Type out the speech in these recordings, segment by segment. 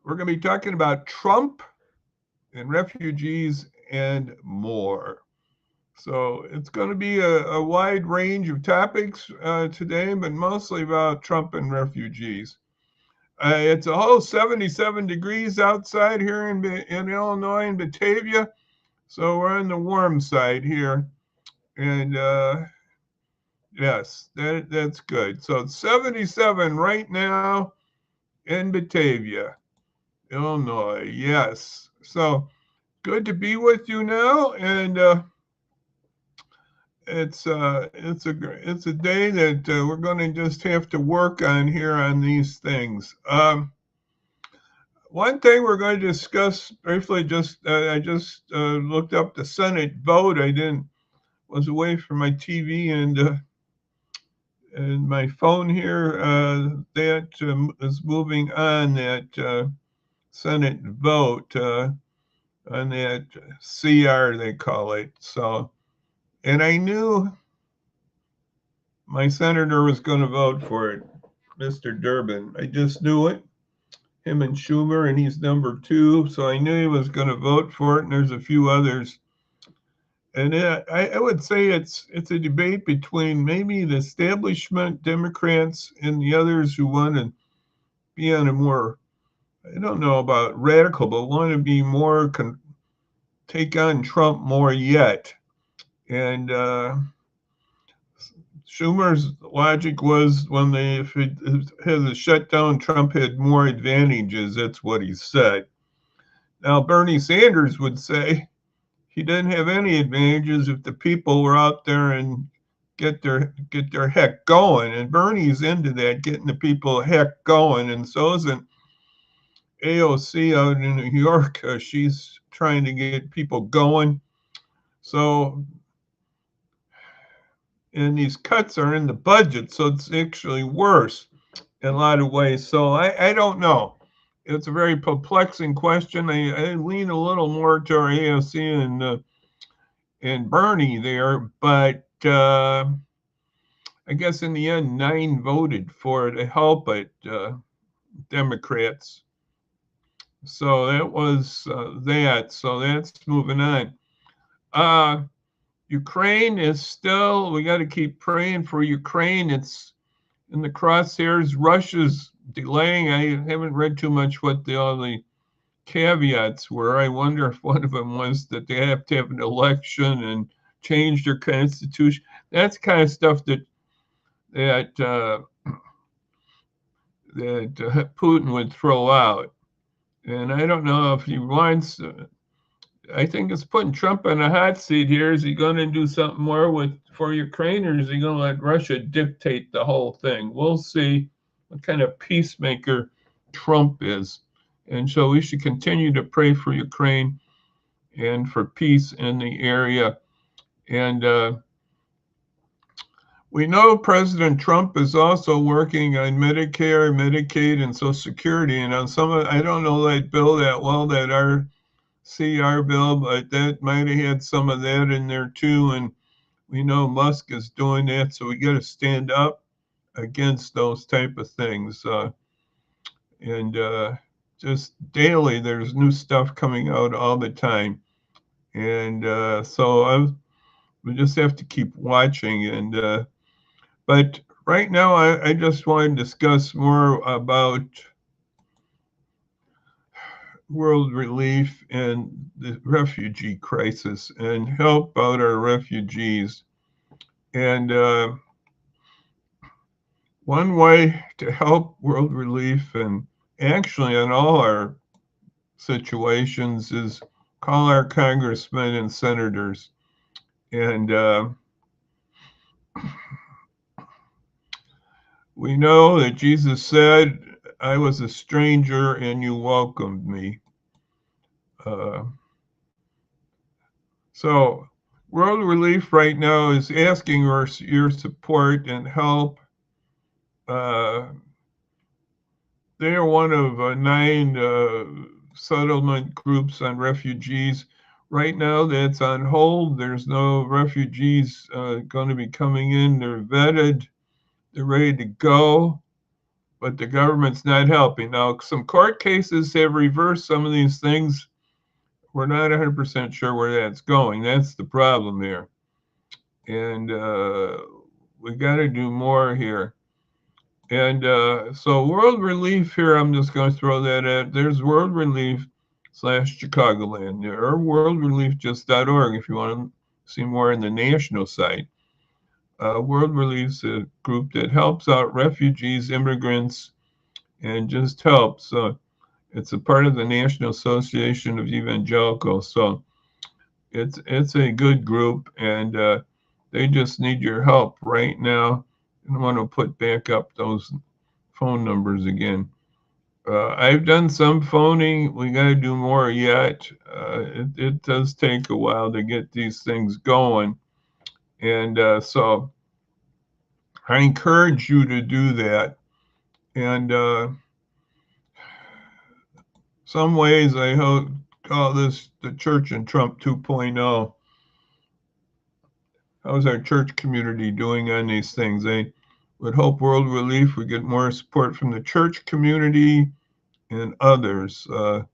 We're going to be talking about Trump and refugees and more. So it's going to be a wide range of topics today, but mostly about Trump and refugees. It's a whole 77 degrees outside here in Illinois in Batavia. So we're on the warm side here. And yes, that's good. So it's 77 right now in Batavia, Illinois. Yes. So good to be with you now. And it's a day that we're going to just have to work on here on these things. One thing we're going to discuss briefly. I just looked up the Senate vote. I didn't was away from my TV and my phone here. That is moving on that Senate vote on that CR they call it. So, and I knew my senator was going to vote for it, Mr. Durbin. I just knew it. Him and Schumer, and he's number two. So I knew he was going to vote for it, and there's a few others. And I would say it's a debate between maybe the establishment Democrats and the others who want to be on a more, I don't know about radical, but want to be more, take on Trump more yet. And Schumer's logic was if it has a shutdown, Trump had more advantages. That's what he said. Now, Bernie Sanders would say he didn't have any advantages if the people were out there and get their heck going. And Bernie's into that, getting the people heck going. And so isn't AOC out in New York. She's trying to get people going. So, and these cuts are in the budget, so it's actually worse in a lot of ways. So I don't know. It's a very perplexing question. I lean a little more to our AOC and Bernie there, but I guess in the end, 9 voted for it to help it, Democrats. So that was that. So that's moving on. Ukraine is still, we got to keep praying for Ukraine. It's in the crosshairs. Russia's delaying. I haven't read too much what all the caveats were. I wonder if one of them was that they have to have an election and change their constitution. That's the kind of stuff that Putin would throw out. And I don't know if he wants. I think it's putting Trump in a hot seat here. Is he going to do something more for Ukraine, or is he going to let Russia dictate the whole thing? We'll see what kind of peacemaker Trump is. And so we should continue to pray for Ukraine and for peace in the area. And we know President Trump is also working on Medicare, Medicaid, and Social Security. And on some of, I don't know that bill that well, that our CR bill, but that might have had some of that in there too. And we know Musk is doing that, so we got to stand up against those type of things. And just daily, there's new stuff coming out all the time. And so we just have to keep watching. And but right now, I just want to discuss more about world relief and the refugee crisis and help out our refugees. And one way to help world relief and actually in all our situations is call our congressmen and senators. And we know that Jesus said, I was a stranger and you welcomed me. So World Relief right now is asking your support and help. They are one of 9 settlement groups on refugees. Right now, that's on hold. There's no refugees going to be coming in. They're vetted. They're ready to go. but the government's not helping. Now, some court cases have reversed some of these things. We're not 100% sure where that's going. That's the problem here. And we got to do more here. And so World Relief here, I'm just going to throw that at. There's World Relief / Chicagoland, or worldrelief.org if you want to see more on the national site. World Relief's a group that helps out refugees, immigrants, and just helps. It's a part of the National Association of Evangelicals. So it's a good group, and they just need your help right now. And I want to put back up those phone numbers again. I've done some phoning. We got to do more yet. It does take a while to get these things going. And so I encourage you to do that. And some ways I call this the Church and Trump 2.0. How's our church community doing on these things? I would hope World Relief would get more support from the church community and others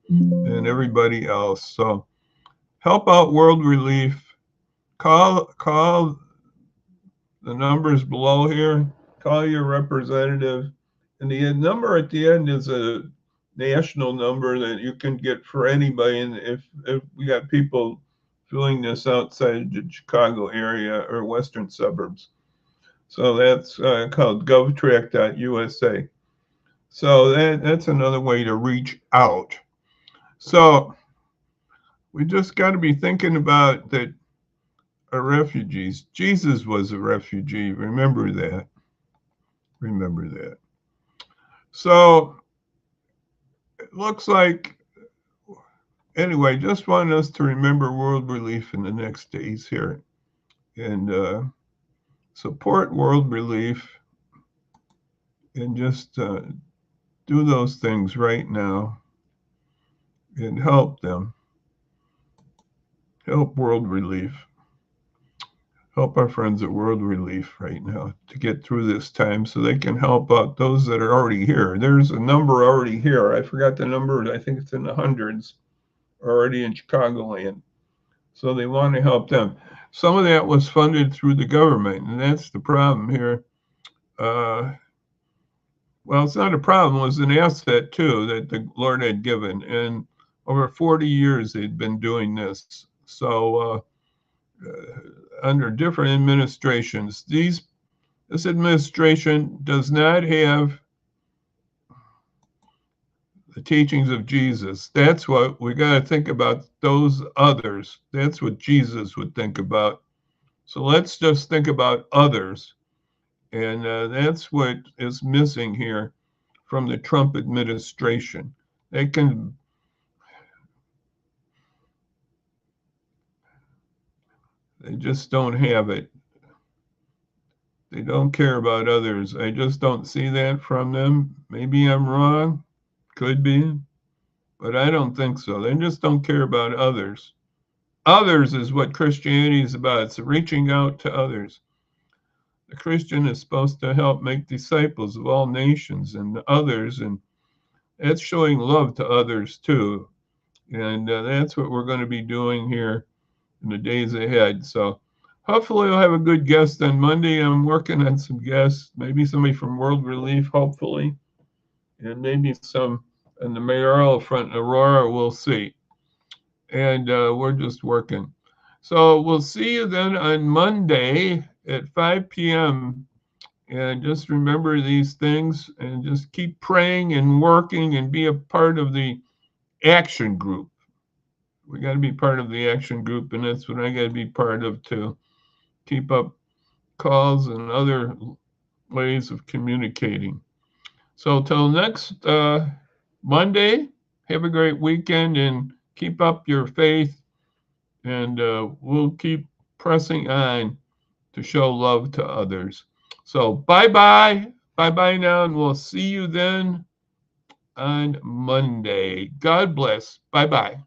and everybody else. So help out World Relief. Call the numbers below here. Call your representative. And the number at the end is a national number that you can get for anybody. And if we got people doing this outside the Chicago area or western suburbs. So that's called govtrack.usa. So that's another way to reach out. So we just got to be thinking about that our refugees. Jesus was a refugee. Remember that. Remember that. So it looks like, anyway, just want us to remember World Relief in the next days here and support World Relief and just do those things right now and help them. Help World Relief. Help our friends at World Relief right now to get through this time so they can help out those that are already here. There's a number already here. I forgot the number. I think it's in the hundreds already in Chicagoland. So they want to help them. Some of that was funded through the government, and that's the problem here. Well, it's not a problem. It was an asset, too, that the Lord had given. And over 40 years, they'd been doing this. So under different administrations, this administration does not have the teachings of Jesus. That's what we got to think about, those others. That's what Jesus would think about. So let's just think about others. And that's what is missing here from the Trump administration. They just don't have it. They don't care about others. I just don't see that from them. Maybe I'm wrong. Could be. But I don't think so. They just don't care about others. Others is what Christianity is about. It's reaching out to others. The Christian is supposed to help make disciples of all nations and others, and that's showing love to others too. And that's what we're going to be doing here in the days ahead. So hopefully we'll have a good guest on Monday. I'm working on some guests, maybe somebody from World Relief, hopefully, and maybe some on the mayoral front in Aurora. We'll see. And we're just working. So we'll see you then on Monday at 5 p.m. And just remember these things and just keep praying and working and be a part of the action group. We got to be part of the action group, and that's what I got to be part of to keep up calls and other ways of communicating. So till next Monday, have a great weekend and keep up your faith, and we'll keep pressing on to show love to others. So bye-bye. Bye-bye now, and we'll see you then on Monday. God bless. Bye-bye.